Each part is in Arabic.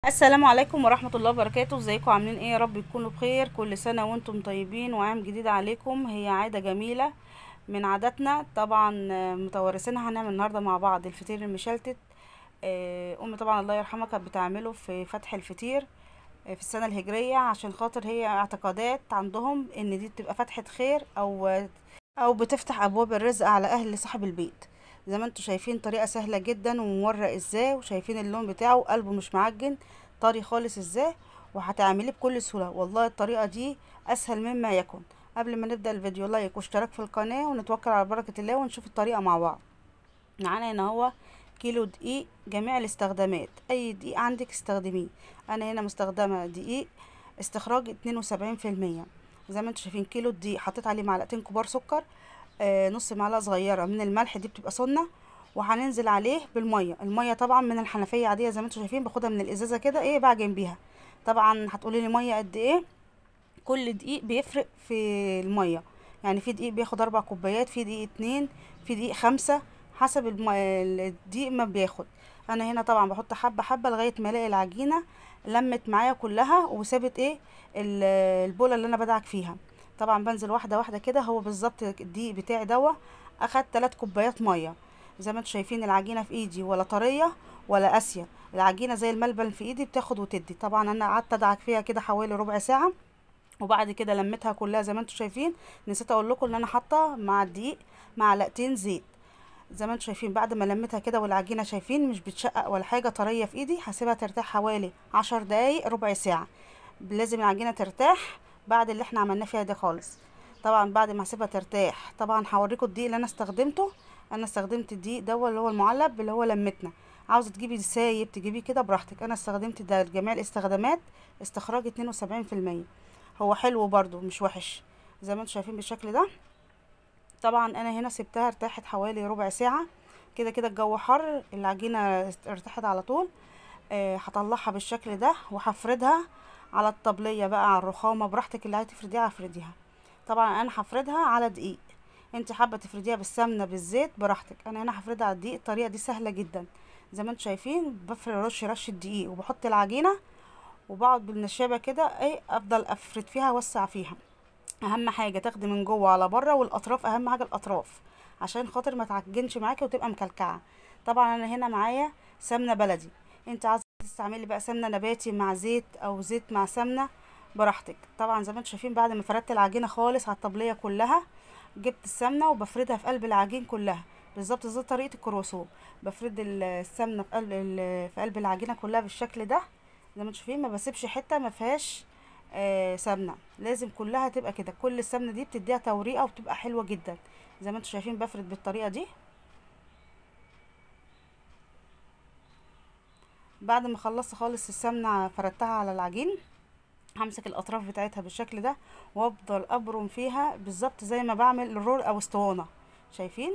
السلام عليكم ورحمة الله وبركاته. ازيكم عاملين ايه؟ يا رب تكونوا بخير. كل سنة وانتم طيبين وعام جديد عليكم. هي عادة جميلة من عاداتنا طبعا، متوارثينها. هنعمل النهاردة مع بعض الفطير المشلتت. امي طبعا الله يرحمها كانت بتعمله في فتح الفطير في السنة الهجرية، عشان خاطر هي اعتقادات عندهم ان دي بتبقى فتحة خير او بتفتح ابواب الرزق على اهل صاحب البيت. زي ما انتم شايفين طريقة سهلة جدا ومورق ازاي، وشايفين اللون بتاعه قلبه مش معجن، طري خالص ازاي، وهتعمليه بكل سهولة. والله الطريقة دي اسهل مما يكن. قبل ما نبدأ الفيديو لايك واشتراك في القناة، ونتوكل على بركة الله ونشوف الطريقة مع بعض. معانا هنا هو كيلو دقيق جميع الاستخدامات، اي دقيق عندك استخدميه. انا هنا مستخدمة دقيق استخراج 72%. زي ما انتم شايفين كيلو دقيق حطيت عليه معلقتين كبار سكر، نص معلقة صغيرة من الملح، دي بتبقى سنة. وهننزل عليه بالمية. المية طبعا من الحنفية عادية زي ما انتم شايفين، باخدها من الازازة كده ايه بعجن بيها. طبعا هتقولي لي مية قد ايه؟ كل دقيق بيفرق في المية. يعني في دقيق بياخد 4 كوبايات، في دقيق 2، في دقيق 5، حسب الدقيق ما بياخد. انا هنا طبعا بحط حبة حبة لغاية ما الاقي العجينة لمت معايا كلها وسابت ايه البولة اللي انا بدعك فيها. طبعا بنزل واحدة واحدة كده. هو بالظبط الدقيق بتاعي اخد 3 كوبايات مية. زي ما انتم شايفين العجينة في ايدي ولا طرية ولا قاسية، العجينة زي الملبن في ايدي بتاخد وتدي. طبعا انا قعدت ادعك فيها كده حوالي ربع ساعة، وبعد كده لميتها كلها. زي ما انتم شايفين نسيت اقول لكم ان انا حاطه مع الدقيق معلقتين زيت. زي ما انتم شايفين بعد ما لميتها كده والعجينه شايفين مش بتشقق ولا حاجه، طريه في ايدي. هسيبها ترتاح حوالي 10 دقايق ربع ساعه. لازم العجينه ترتاح بعد اللي احنا عملناه فيها ده خالص. طبعا بعد ما هسيبها ترتاح طبعا هوريكم الدقيق اللي انا استخدمته. انا استخدمت الدقيق ده اللي هو المعلب اللي هو لمتنا. عاوزه تجيبي سايب تجيبيه كده براحتك. انا استخدمت ده لجميع الاستخدامات استخراج 72%. هو حلو برضو مش وحش. زي ما انتم شايفين بالشكل ده. طبعا انا هنا سبتها ارتاحت حوالي ربع ساعة. كده كده الجو حر، العجينة ارتاحت على طول. هطلعها بالشكل ده وهفردها على الطبلية بقى، على الرخامة براحتك. اللي عايزة تفرديها هفرديها. طبعا انا هفردها على دقيق. انت حابة تفرديها بالسمنة بالزيت براحتك. انا هنا هفردها على الدقيق. الطريقة دي سهلة جدا. زي ما انتم شايفين بفرد رش الدقيق وبحط العجينة، وبقعد بالنشابة كده ايه افضل افرد فيها اوسع فيها. اهم حاجه تاخدي من جوه على بره، والاطراف اهم حاجه الاطراف عشان خاطر ما تعجنش معاكي وتبقى مكلكعه. طبعا انا هنا معايا سمنه بلدي. انت عايزه تستعملي بقى سمنه نباتي مع زيت او زيت مع سمنه براحتك. طبعا زي ما انتم شايفين بعد ما فردت العجينه خالص على الطبليه كلها، جبت السمنه وبفردها في قلب العجين كلها بالظبط زي طريقه الكرواسون. بفرد السمنه في قلب العجينه كلها بالشكل ده. زي ما انتم شايفين ما بسيبش حته ما فيهاش سمنه، لازم كلها تبقى كده. كل السمنه دي بتديها توريقه وبتبقى حلوه جدا. زي ما انتم شايفين بفرد بالطريقه دي. بعد ما خلصت خالص السمنه فردتها على العجين، همسك الاطراف بتاعتها بالشكل ده وافضل ابرم فيها بالظبط زي ما بعمل الرول او اسطوانه. شايفين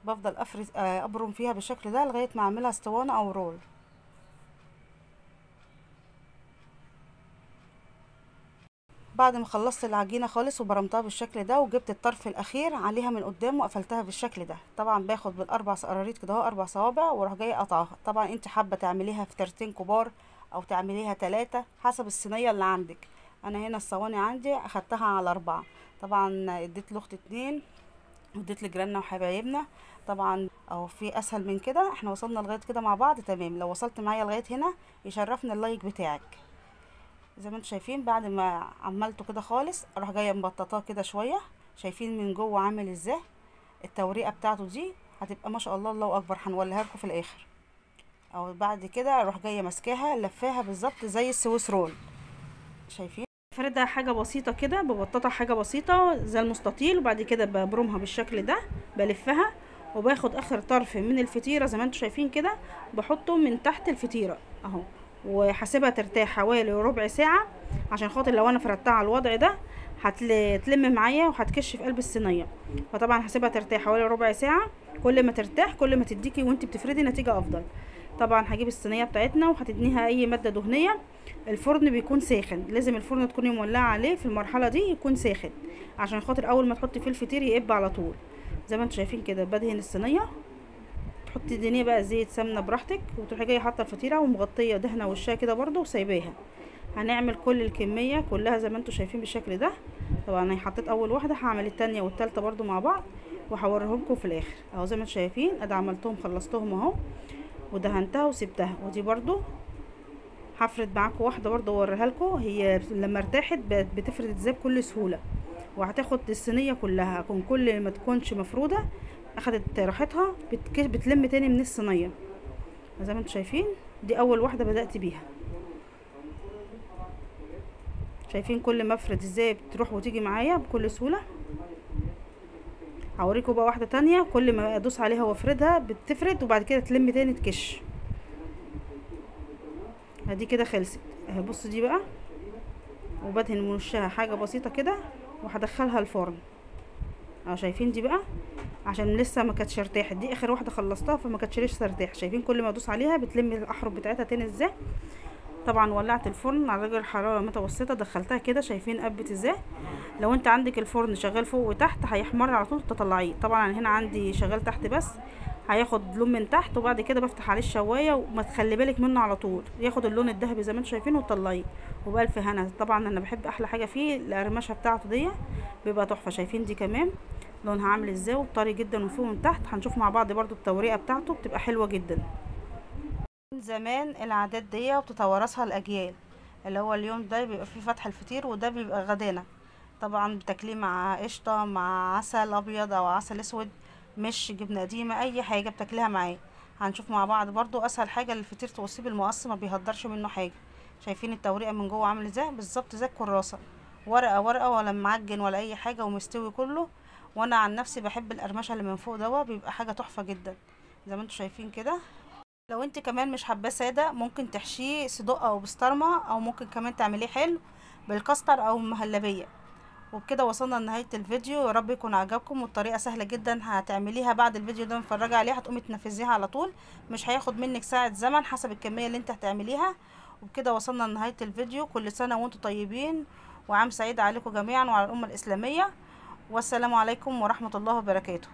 بفضل افرد ابرم فيها بالشكل ده لغايه ما اعملها اسطوانه او رول. بعد ما خلصت العجينه خالص وبرمتها بالشكل ده، وجبت الطرف الاخير عليها من قدام وقفلتها بالشكل ده. طبعا باخد بالاربع قراريط كده اهو، 4 صوابع، واروح جايه قطعها. طبعا انت حابه تعمليها في ترتين كبار او تعمليها 3 حسب الصينيه اللي عندك. انا هنا الصواني عندي اخدتها على 4. طبعا اديت لاختي 2 واديت لجيراننا وحبايبنا. طبعا او في اسهل من كده. احنا وصلنا لغايه كده مع بعض تمام. لو وصلت معايا لغايه هنا يشرفنا اللايك بتاعك. زي ما انتم شايفين بعد ما عملته كده خالص اروح جايه مبططاه كده شويه. شايفين من جوه عامل ازاي؟ التوريقه بتاعته دي هتبقى ما شاء الله الله اكبر. هنوليها لكم في الاخر. او بعد كده اروح جايه ماسكاها لفاها بالظبط زي السويس رول. شايفين بفردها حاجه بسيطه كده، ببططها حاجه بسيطه زي المستطيل، وبعد كده ببرمها بالشكل ده بلفها، وباخد اخر طرف من الفطيره زي ما انتم شايفين كده بحطه من تحت الفطيره اهو، وهسيبها ترتاح حوالي ربع ساعة. عشان خاطر لو انا فردتها على الوضع ده هتلم معايا وهتكش في قلب الصينية. فطبعا هسيبها ترتاح حوالي ربع ساعة. كل ما ترتاح كل ما تديكي وانت بتفردي نتيجة افضل. طبعا هجيب الصينية بتاعتنا وهتدنيها اي مادة دهنية. الفرن بيكون ساخن، لازم الفرن تكوني مولعة عليه في المرحلة دي يكون ساخن، عشان خاطر اول ما تحطي فيه الفطير يقب على طول. زي ما انتم شايفين كده بدهن الصينية تحطي دهنيه بقى زيت سمنه براحتك، وتروحي جايه حاطه الفطيره ومغطيه دهنه وشها كده برده وسايباها. هنعمل كل الكميه كلها زي ما انتم شايفين بالشكل ده. طبعا انا حطيت اول واحده، هعمل التانية والتالتة برده مع بعض وهوريهم لكم في الاخر اهو. زي ما انتم شايفين ادي عملتهم خلصتهم اهو ودهنتها وسبتها. ودي برده هفرد معاكم واحده برده اوريها لكم هي لما ارتاحت بتفرد ازاي بكل سهوله، وهتاخد الصينيه كلها. كل ما تكونش مفروده اخدت راحتها بتلم تاني من الصينيه زي ما انتم شايفين. دي اول واحده بدأت بيها. شايفين كل ما افرد ازاي بتروح وتيجي معايا بكل سهوله. هوريكم بقى واحده تانية كل ما ادوس عليها وافردها بتفرد وبعد كده تلم تاني تكش. ادي كده خلصت اهي. بصوا دي بقى، وبدهن من وشها حاجه بسيطه كده وهدخلها الفرن اهو. شايفين دي بقى عشان لسه ما كانتش ارتاحت، دي اخر واحده خلصتها فما كانتش لسه ارتاحت. شايفين كل ما ادوس عليها بتلم الاحرف بتاعتها تاني ازاي. طبعا ولعت الفرن على درجه حراره متوسطه، دخلتها كده شايفين قبت ازاي. لو انت عندك الفرن شغال فوق وتحت هيحمر على طول تطلعيه. طبعا انا هنا عندي شغال تحت بس، هياخد لون من تحت وبعد كده بفتح عليه الشوايه وما تخلي بالك منه على طول ياخد اللون الذهبي زي ما انتم شايفين وتطلعيه وبالف هنا. طبعا انا بحب احلى حاجه فيه القرمشه بتاعته دي بيبقى تحفه. شايفين دي كمان لونها عامل ازاي وطري جدا من فوق ومن تحت. هنشوف مع بعض برضو التوريقه بتاعته بتبقى حلوه جدا. من زمان العادات دي وبتتوارثها الاجيال، اللي هو اليوم ده بيبقى فيه فتح الفطير وده بيبقى غدانا. طبعا بتاكليه مع قشطه مع عسل ابيض او عسل اسود، مش جبنه قديمه، اي حاجه بتاكليها معاه. هنشوف مع بعض برضو اسهل حاجه للفطير توصيه بالمقص ما بيهدرش منه حاجه. شايفين التوريقه من جوه عامل ازاي بالظبط زي الكراسه، ورقه ورقه ولا معجن ولا اي حاجه ومستوي كله. وانا عن نفسي بحب القرمشه اللي من فوق دوا بيبقى حاجه تحفه جدا زي ما انتم شايفين كده. لو انت كمان مش حباه ساده ممكن تحشيه صدق او بسطرمه، او ممكن كمان تعمليه حلو بالكاستر او مهلبيه. وبكده وصلنا لنهايه الفيديو، يا رب يكون عجبكم. والطريقه سهله جدا هتعمليها بعد الفيديو ده متفرجه عليه هتقومي تنفذيها على طول، مش هياخد منك ساعه زمن حسب الكميه اللي انت هتعمليها. وبكده وصلنا لنهايه الفيديو. كل سنه وانتم طيبين وعام سعيد عليكم جميعا وعلى الامه الاسلاميه، والسلام عليكم ورحمه الله وبركاته.